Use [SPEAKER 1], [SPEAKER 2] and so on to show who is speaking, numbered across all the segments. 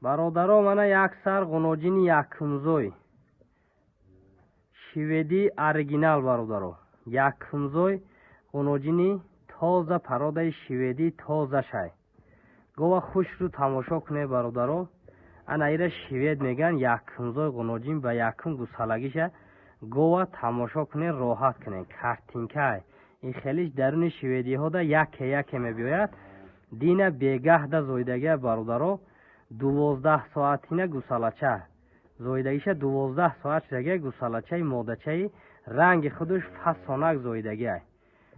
[SPEAKER 1] бародаро, мана як сар ғуноҷини якумзой шведи оригинал бародаро. Якумзой ғуноҷини тоза пародаи шведи тоза шай. Гова хушру тамошо куне бародаро. Ана ира швед меган якумзой ғуноҷин ба якум гусалагиша гова тамошо куне роҳат куне. Картинкай ин хелиш даруни шведиҳода яке мебиёяд. Дина бегаҳда зоидагия бародаро 12 соатина гусалача. Зоидагиша 12 соат шудагия гусалачаи модачаи ранги худуш фасонак зоидагия.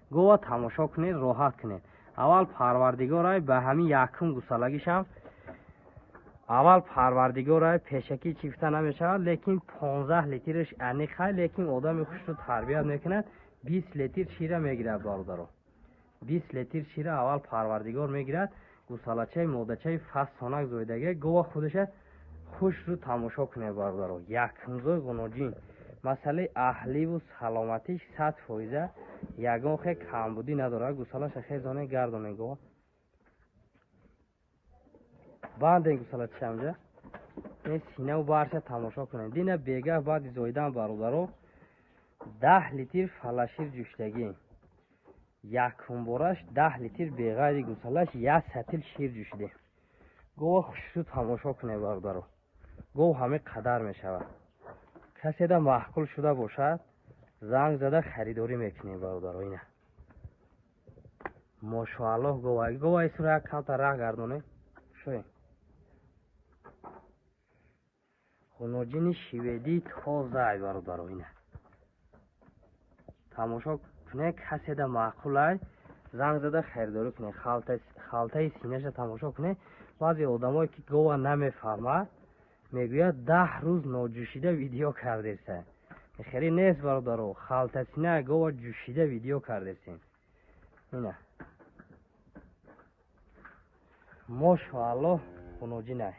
[SPEAKER 1] Гова тамошо кунед, роҳат кунед. Аввал парвардигорай ба ҳамин якум гусалагишам аввал парвардигорай пешакӣ чифта намешавад, лекин 15 литриш аниқай, лекин одами хушро тарбият мекунад. 20 литр шира мегирад бародаро. 20 литр шира аввал парвардигор мегирад. гусалачаи модачаи фасонак зоидагия гова худуша хушру тамошо кунед бародаро. Якумзой ғуноҷин масъалаи аҳливу саломатиш 100% ягон хе камбудӣ надорад. гусалаша хезоне гардоне гова банден гусалача амҷа ин синаву барша тамошо кунед. Дина бегаҳ баъди зоидан бародаро 10 литр фалашир ҷӯшидагӣ. Якумбораш 10 литр беғайри гусалаш 1 сатил шир ҷӯшиде. гова хушру тамошо кунед бародаро. гов ҳаме қадар мешавад. каседа маҳқул шуда бошад занг зада харидорӣ мекунед бародаро. ина мошоаллоҳ гова исура як камта раҳ гардонед. шои ғуноҷини шведӣ тозаи бародаро. ина тамошо кунед. каседа маъқулай занг зада харидорӣ кунед. халтаи синаша тамошо кунед. баъзе одамое ки гова намефаҳмад мегӯяд 10 рӯз ноҷӯшида видео кардесен. хеле нест бародаро. халтасина гова ҷӯшида видео кардесен. ина мошоаллоҳ ғуноҷинай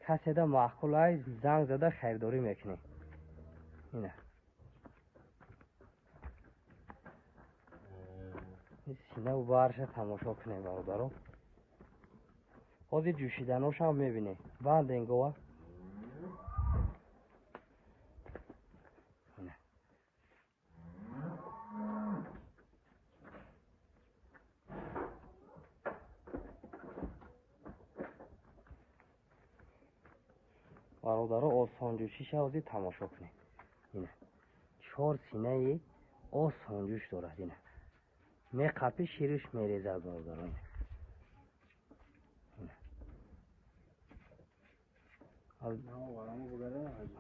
[SPEAKER 1] каседа маъқулай занг зада харидорӣ мекунед. ина синаву барша тамошо кунед бародаро. ҳозир ҷӯшиданошам мебинед. банден гова бародаро осонҷӯшиша ҳозир тамошо кунед. ина 4 синаи осонҷӯш дорад. ина меқапи шириш мерезад бародаро.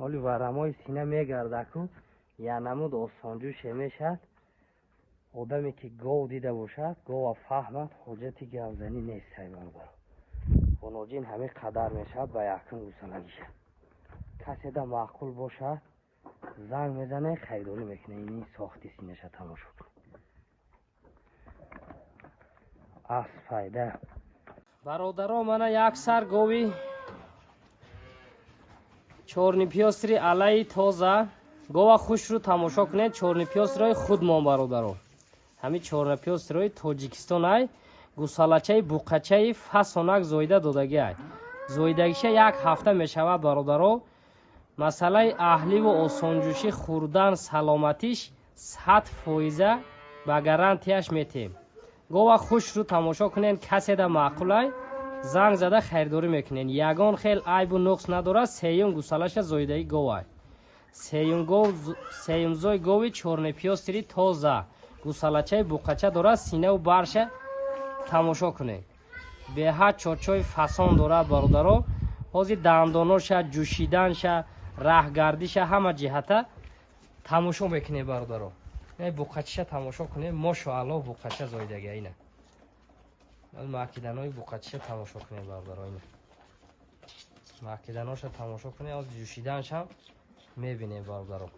[SPEAKER 1] ҳоли варамои сина мегардаку янамуд осонҷӯше мешад. одаме ки гов дида бошад гова фаҳмад ҳоҷати гавзанӣ нестай бародаро. ғуноҷин ҳаме қадар мешавад ба якум гусалагиша. каседа маъқул бошад занг мезане харидорӣ мекуне. ини сохти синаша тамошо кунед. асфайда бародаро, мана як сар гови чорнипёстри алаи тоза гова хушру тамошо кунед. чорнипёстрои худмон бародаро. ҳамин чорнипёстрои тоҷикистонай гусалачаи буқачаи фасонак зоида додагиай. зоидагиша як ҳафта мешавад бародаро. масъалаи аҳливу осонҷӯшӣ хурдан саломатиш 100% ба гарантияш метем. гова хушру тамошо кунед. каседа маъқулай занг зада харидорӣ мекунед. ягон хел айбу нуқс надорад. сеюм гусалаша зоидаи говай. сеюмзои гови чорнипёстри тоза гусалачаи буқача дорад. синаву барша тамошо кунед. беҳад чорчои фасон дорад бародаро. ҳозир дандоноша ҷӯшиданша раҳгардиша ҳама ҷиҳата тамошо мекунед бародаро. буқачаша тамошо кунед. мошоаллоҳ буқача зоидагия. ина маъқиданои буқачаша тамошо кунед бародаро. ина маъқиданоша тамошо кунед. ҳозир ҷӯшиданшам мебинед бародаро.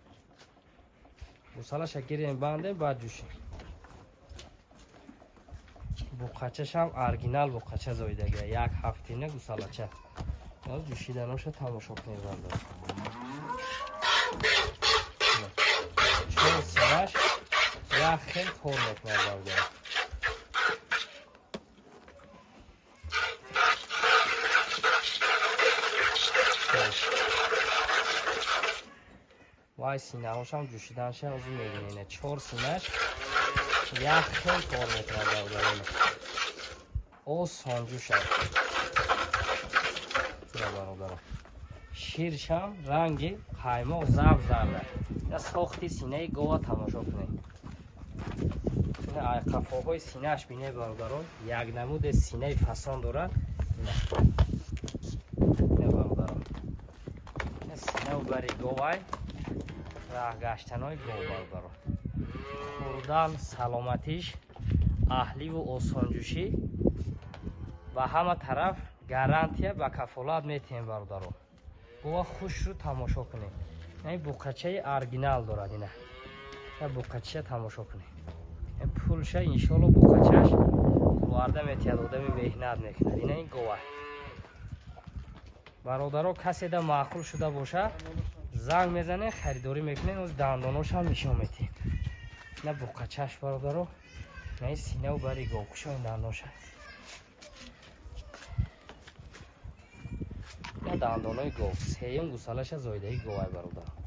[SPEAKER 1] гусалаша гирем банде баъд ҷӯши. буқачашам оригинал буқача зоидагия. як ҳафтина гусалача. ҳозир ҷӯшиданоша тамошо кунед бародаро. чор синаш як хел кор мекунад бародаро. вай синаҳошам ҷӯшиданша ӯзу мебинед 4 синаш яхтон кор мекунад бародарон осон ҷӯшад бародарон ширшам ранги қаймоқ заб зарда я сохти синаи гова тамошо кунед қафоҳои синааш бинед бародарон як намуде синаи фасон дорад бародарон синау бари говай раҳгаштанои гов бародарон хӯрдан саломатиш аҳливу осонҷӯшӣ ба ҳама тараф гарантия ба кафолат метиҳем бародарон гова хушрӯ тамошо кунед ин буқачаи оригинал дорад ина буқача тамошо кунед пулша иншоалло буқачаш варда метиҳад одами меҳнат мекунад ина ин гова бародаро каседа маъқул шуда боша занг мезанед харидорӣ мекунед оз дандоношам нишон метиҳем ина буқачаш бародаро ина ин синаву бари гов кушо ин дандоша ина дандонои гов сеюм гусалаша зоидаи говай бародаро